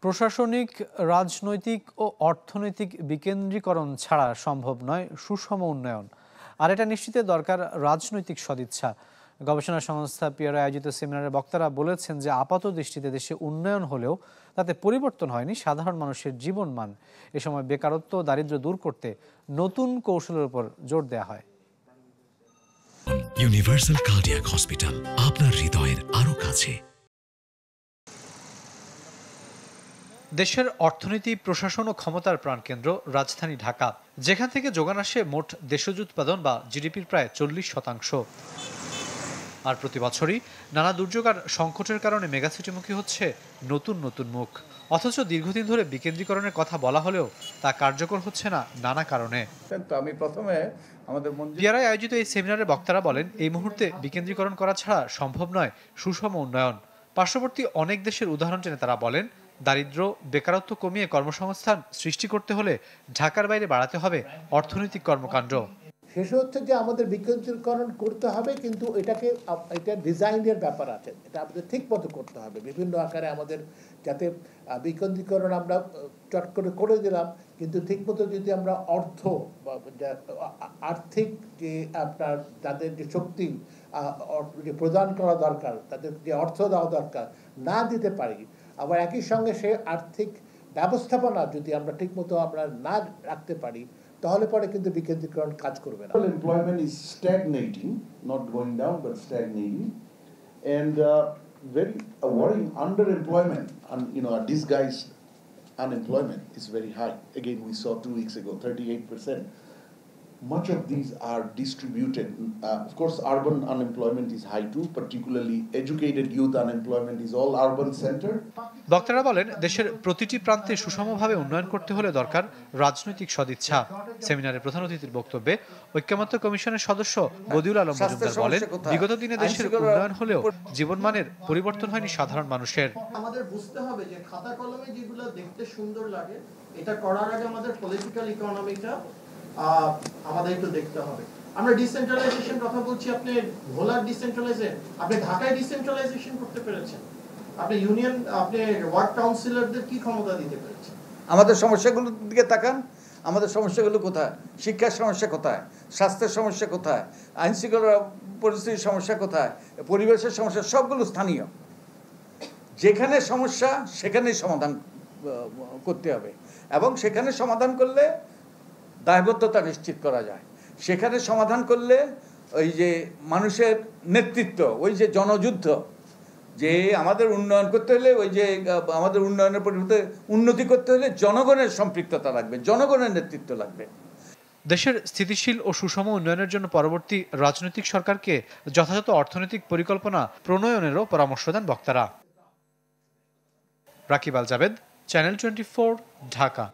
প্রশাসনিক, রাজনৈতিক ও অর্থনৈতিক বিকেন্দ্রীকরণ ছাড়া সম্ভব নয় সুষম উন্নয়ন, আর এটা নিশ্চিতে দরকার রাজনৈতিক সদিচ্ছা। গবেষণা সংস্থা পিআরআই আয়োজিত সেমিনারে বক্তারা বলেছেন যে আপাত দৃষ্টিতে দেশে উন্নয়ন হলেও তাতে পরিবর্তন হয়নি সাধারণ মানুষের জীবনমান। এ সময় বেকারত্ব ও দারিদ্র্য দূর করতে নতুন কৌশলের উপর জোর দেওয়া হয়। ইউনিভার্সাল কার্ডিয়াক হসপিটাল, আপনার হৃদয়ের আরো কাছে। দেশের অর্থনীতি, প্রশাসন ও ক্ষমতার প্রাণকেন্দ্র রাজধানী ঢাকা, যেখান থেকে যোগান আসে মোট দেশজ উৎপাদন বা জিডিপির প্রায় 40%। আর প্রতি বছরই নানা দুর্যোগ আর সংকটের কারণে মেগাসিটিমুখী হচ্ছে নতুন নতুন মুখ। অথচ দীর্ঘদিন ধরে বিকেন্দ্রীকরণের কথা বলা হলেও তা কার্যকর হচ্ছে না নানা কারণে। আমি প্রথমে আমাদের পিআরআই আয়োজিত এই সেমিনারে বক্তারা বলেন, এই মুহূর্তে বিকেন্দ্রীকরণ করা ছাড়া সম্ভব নয় সুষম উন্নয়ন। পার্শ্ববর্তী অনেক দেশের উদাহরণ টেনে তারা বলেন, দারিদ্র্য, বেকারত্ব কমিয়ে কর্মসংস্থান সৃষ্টি করতে হলে ঢাকার বাইরে বাড়াতে হবে অর্থনৈতিক কর্মকাণ্ড। শেষ হচ্ছে যে আমাদের বিকেন্দ্রীকরণ করতে হবে, কিন্তু এটা ডিজাইনের ব্যাপার আছে, এটা আমাদের ঠিক মতো করতে হবে বিভিন্ন আকারে আমাদের, যাতে বিকেন্দ্রীকরণ আমরা চট করে দিলাম, কিন্তু ঠিক মতো যদি আমরা আর্থিক যে আপনার তাদের যে শক্তি যে প্রদান করা দরকার, তাদের যে অর্থ দেওয়া দরকার না দিতে পারি, আবার একই সঙ্গে সে আর্থিক ব্যবস্থাপনা যদি আমরা ঠিক মতো আমরা না রাখতে পারি, তাহলে পরে কিন্তু বিকেন্দ্রীকরণ কাজ করবে না। Employment is stagnating, not going down but stagnating, and very worrying underemployment, and a disguised unemployment is very high. Again, we saw 2 weeks ago 38%. Much of these are distributed. Of course, urban unemployment is high too, particularly educated youth unemployment is all urban centered. বক্তারা বলেন, দেশের প্রতিটি প্রান্তে সুষমভাবে উন্নয়ন করতে হলে দরকার রাজনৈতিক সদিচ্ছা। সেমিনারে প্রধান অতিথির বক্তব্যে ঐক্যমত্য কমিশনের সদস্য বদিউল আলম মজুমদার বলেন, বিগত দিনে দেশের উন্নয়ন হলেও জীবনমানের পরিবর্তন হয়নি সাধারণ মানুষের। আমাদের বুঝতে হবে যে খাতা কলমে যেগুলো দেখতে সুন্দর লাগে, এটা করার আগে আমাদের পলিটিক্যাল ইকোনমিটা আমাদের একটু দেখতে হবে। আমরা ডিসেন্ট্রালাইজেশন কথা বলছি, আপনি ভোলার ডিসেন্ট্রালাইজেশন, আপনি ঢাকায় ডিসেন্ট্রালাইজেশন করতে পেরেছেন, আপনি ইউনিয়ন, আপনি ওয়ার্ড কাউন্সিলরদের কি ক্ষমতা দিতে পেরেছেন? আমাদের সমস্যাগুলোর দিকে তাকান, আমাদের সমস্যাগুলো কোথায়? শিক্ষার সমস্যা কোথায়? স্বাস্থ্যের সমস্যা কোথায়? আইন শৃঙ্খলা পরিস্থিতির সমস্যা কোথায়? পরিবেশের সমস্যা, সবগুলো স্থানীয়। যেখানে সমস্যা সেখানেই সমাধান করতে হবে, এবং সেখানে সমাধান করলে দায়বদ্ধতা নিশ্চিত করা যায়। সেখানে সমাধান করলে ওই যে মানুষের নেতৃত্ব, ওই যে জনযুদ্ধ, যে আমাদের উন্নয়ন করতে হলে, ওই যে আমাদের উন্নয়নের পরিবর্তে উন্নতি করতে হলে জনগণের সম্পৃক্ততা লাগবে, জনগণের নেতৃত্ব লাগবে। দেশের স্থিতিশীল ও সুষম উন্নয়নের জন্য পরবর্তী রাজনৈতিক সরকারকে যথাযথ অর্থনৈতিক পরিকল্পনা প্রণয়নেরও পরামর্শ দেন বক্তারা। রাকিব আল জাবেদ, চ্যানেল 24, ঢাকা।